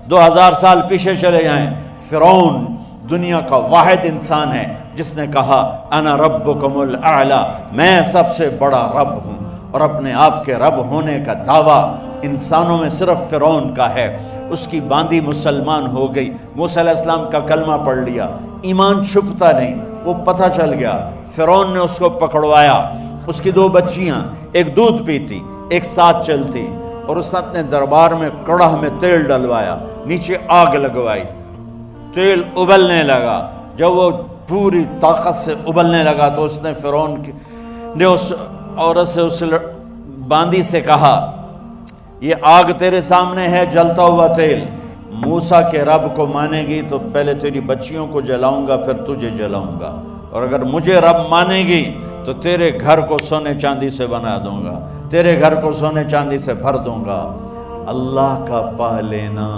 2000 سال پیچھے چلے جائیں، فرعون دنیا کا واحد انسان ہے جس نے کہا انا ربکم الاعلی، میں سب سے بڑا رب ہوں، اور اپنے آپ کے رب ہونے کا دعویٰ انسانوں میں صرف فرعون کا ہے۔ اس کی باندی مسلمان ہو گئی، موسیٰ علیہ السلام کا کلمہ پڑھ لیا، ایمان چھپتا نہیں، وہ پتہ چل گیا، فرعون نے اس کو پکڑوایا۔ اس کی 2 بچیاں، ایک دودھ پیتی ایک ساتھ چلتی، اور اس نے اپنے دربار میں کڑاہ میں تیل ڈلوایا، نیچے آگ لگوائی، تیل ابلنے لگا۔ جب وہ پوری طاقت سے ابلنے لگا تو اس نے فرعون نے اس عورت سے، اس باندی سے کہا یہ آگ تیرے سامنے ہے، جلتا ہوا تیل، موسیٰ کے رب کو مانے گی تو پہلے تیری بچیوں کو جلاؤں گا پھر تجھے جلاؤں گا، اور اگر مجھے رب مانے گی تو تیرے گھر کو سونے چاندی سے بنا دوں گا، تیرے گھر کو سونے چاندی سے بھر دوں گا۔ اللہ کا پا لینا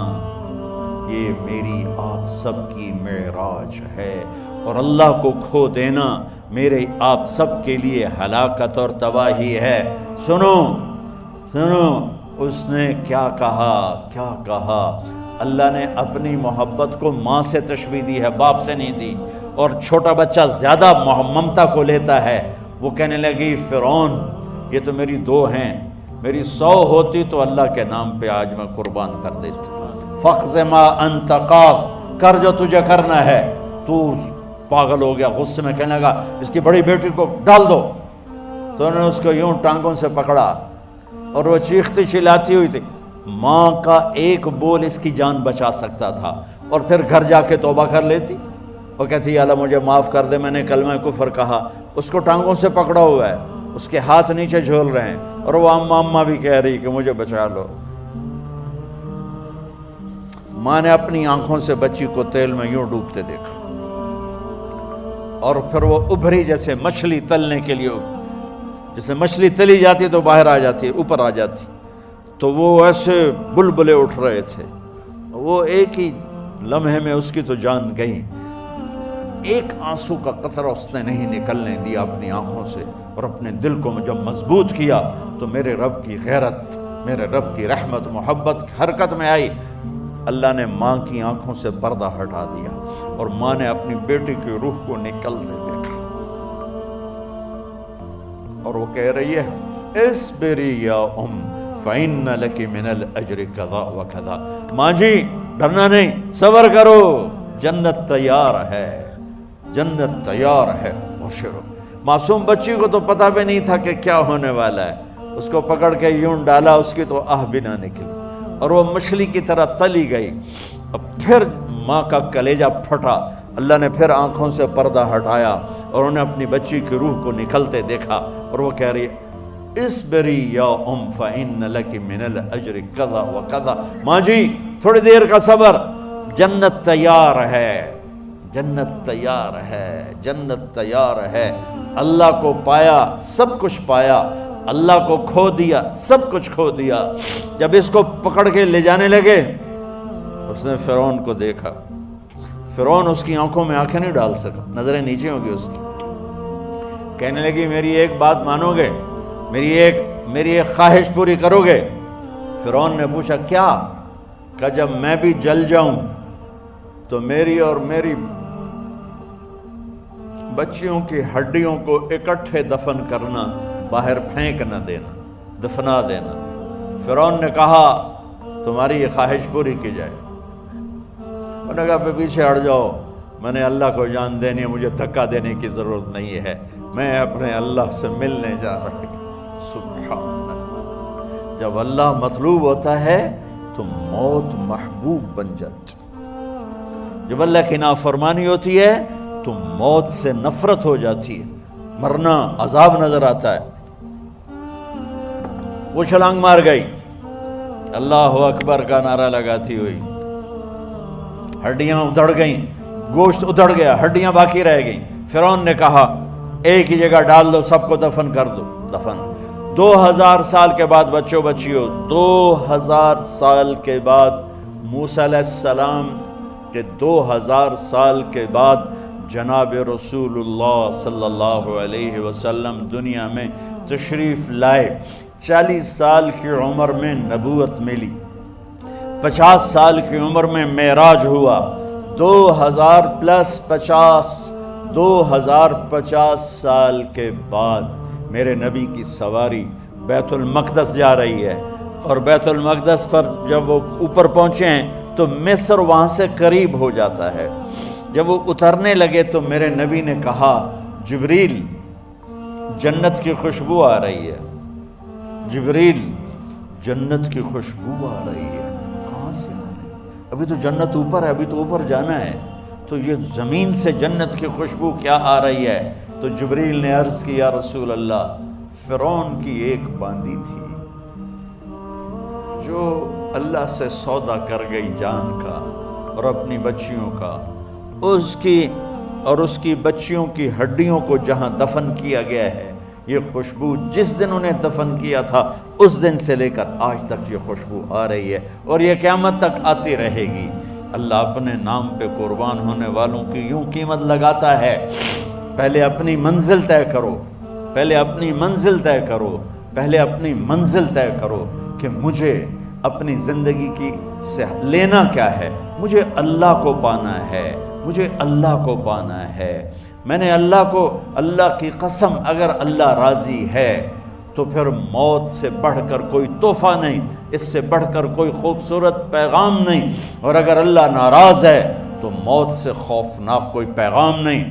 یہ میری آپ سب کی معراج ہے، اور اللہ کو کھو دینا میرے آپ سب کے لیے ہلاکت اور تباہی ہے۔ سنو سنو اس نے کیا کہا۔ اللہ نے اپنی محبت کو ماں سے تشبیہ دی ہے، باپ سے نہیں دی، اور چھوٹا بچہ زیادہ ممتا کو لیتا ہے۔ وہ کہنے لگی فرعون یہ تو میری 2 ہیں، میری 100 ہوتی تو اللہ کے نام پہ آج میں قربان کر دیتی۔ فَقْضِ مَا أَنْتَ قَاضٍ، کر جو تجھے کرنا ہے۔ تو پاگل ہو گیا، غصے میں کہنے لگا اس کی بڑی بیٹی کو ڈال دو۔ تو انہوں نے اس کو یوں ٹانگوں سے پکڑا، اور وہ چیختی چلاتی ہوئی تھی۔ ماں کا ایک بول اس کی جان بچا سکتا تھا، اور پھر گھر جا کے توبہ کر لیتی، وہ کہتی اللہ مجھے معاف کر دے، میں نے کلمہ کفر کہا۔ اس کو ٹانگوں سے پکڑا ہوا ہے، اس کے ہاتھ نیچے جھول رہے ہیں، اور وہ اماں بھی کہہ رہی کہ مجھے بچا لو۔ ماں نے اپنی آنکھوں سے بچی کو تیل میں یوں ڈوبتے دیکھا، اور پھر وہ ابھری جیسے مچھلی تلنے کے لیے، جیسے مچھلی تلی جاتی تو باہر آ جاتی، اوپر آ جاتی، تو وہ ایسے بلبلے اٹھ رہے تھے۔ وہ ایک ہی لمحے میں اس کی تو جان گئی، ایک آنسو کا قطرہ اس نے نہیں نکلنے دیا اپنی آنکھوں سے، اور اپنے دل کو جب مضبوط کیا تو میرے رب کی غیرت، میرے رب کی رحمت محبت حرکت میں آئی۔ اللہ نے ماں کی آنکھوں سے پردہ ہٹا دیا، اور ماں نے اپنی بیٹی کی روح کو نکلتے دیکھا، اور وہ کہہ رہی ہے اصبری یا ام فإن لک من الأجر کذا وکذا، ماں جی ڈرنا نہیں، صبر کرو، جنت تیار ہے، جنت تیار ہے، بشرو۔ معصوم بچی کو تو پتہ بھی نہیں تھا کہ کیا ہونے والا ہے، اس کو پکڑ کے یوں ڈالا، اس کی تو آہ بھی نہ نکلی، اور وہ مچھلی کی طرح تلی گئی۔ اب پھر ماں کا کلیجہ پھٹا، اللہ نے پھر آنکھوں سے پردہ ہٹایا، اور انہیں اپنی بچی کی روح کو نکلتے دیکھا، اور وہ کہہ رہی اصبری یا ام فإن لک من الأجر کذا وکذا، ماں جی تھوڑی دیر کا صبر، جنت تیار ہے، جنت تیار ہے، جنت تیار ہے۔ اللہ کو پایا سب کچھ پایا، اللہ کو کھو دیا سب کچھ کھو دیا۔ جب اس کو پکڑ کے لے جانے لگے، اس نے فرعون کو دیکھا، فرعون اس کی آنکھوں میں آنکھیں نہیں ڈال سکا، نظریں نیچے ہوں گی اس کی۔ کہنے لگی میری ایک بات مانو گے، میری ایک خواہش پوری کرو گے؟ فرعون نے پوچھا کیا؟ کہ جب میں بھی جل جاؤں تو میری اور میری بچیوں کی ہڈیوں کو اکٹھے دفن کرنا، باہر پھینک نہ دینا، دفنا دینا۔ فرعون نے کہا تمہاری یہ خواہش پوری کی جائے۔ انہوں نے کہا پیچھے ہٹ جاؤ، میں نے اللہ کو جان دینی ہے، مجھے دھکا دینے کی ضرورت نہیں ہے، میں اپنے اللہ سے ملنے جا رہا ہوں۔ سبحان اللہ، جب اللہ مطلوب ہوتا ہے تو موت محبوب بن جاتی، جب اللہ کی نافرمانی ہوتی ہے تو موت سے نفرت ہو جاتی ہے، مرنا عذاب نظر آتا ہے۔ وہ چھلانگ مار گئی، اللہ اکبر کا نعرہ لگاتی ہوئی، ہڈیاں ادھڑ گئیں، گوشت ادھڑ گیا، ہڈیاں باقی رہ گئیں۔ فرعون نے کہا ایک ہی جگہ ڈال دو، سب کو دفن کر دو۔ دفن 2000 سال کے بعد، بچوں بچیوں 2000 سال کے بعد، موسیٰ علیہ السلام کے 2000 سال کے بعد جناب رسول اللہ صلی اللہ علیہ وسلم دنیا میں تشریف لائے۔ 40 سال کی عمر میں نبوت ملی، 50 سال کی عمر میں معراج ہوا، 2050 سال کے بعد میرے نبی کی سواری بیت المقدس جا رہی ہے، اور بیت المقدس پر جب وہ اوپر پہنچے ہیں تو مصر وہاں سے قریب ہو جاتا ہے۔ جب وہ اترنے لگے تو میرے نبی نے کہا، جبریل جنت کی خوشبو آ رہی ہے، جبریل جنت کی خوشبو آ رہی ہے۔ کہاں سے آ رہی ہے؟ ابھی تو جنت اوپر ہے، ابھی تو اوپر جانا ہے، تو یہ زمین سے جنت کی خوشبو کیا آ رہی ہے؟ تو جبریل نے عرض کی، یا رسول اللہ، فرعون کی ایک باندی تھی جو اللہ سے سودا کر گئی جان کا اور اپنی بچیوں کا، اس کی بچیوں کی ہڈیوں کو جہاں دفن کیا گیا ہے، یہ خوشبو جس دن انہیں دفن کیا تھا اس دن سے لے کر آج تک یہ خوشبو آ رہی ہے، اور یہ قیامت تک آتی رہے گی۔ اللہ اپنے نام پہ قربان ہونے والوں کی یوں قیمت لگاتا ہے، پہلے اپنی منزل طے کرو، پہلے اپنی منزل طے کرو، پہلے اپنی منزل طے کرو کہ مجھے اپنی زندگی کی سے لینا کیا ہے۔ مجھے اللہ کو پانا ہے، مجھے اللہ کو پانا ہے۔ میں نے اللہ کی قسم، اگر اللہ راضی ہے تو پھر موت سے بڑھ کر کوئی تحفہ نہیں، اس سے بڑھ کر کوئی خوبصورت پیغام نہیں، اور اگر اللہ ناراض ہے تو موت سے خوفناک کوئی پیغام نہیں۔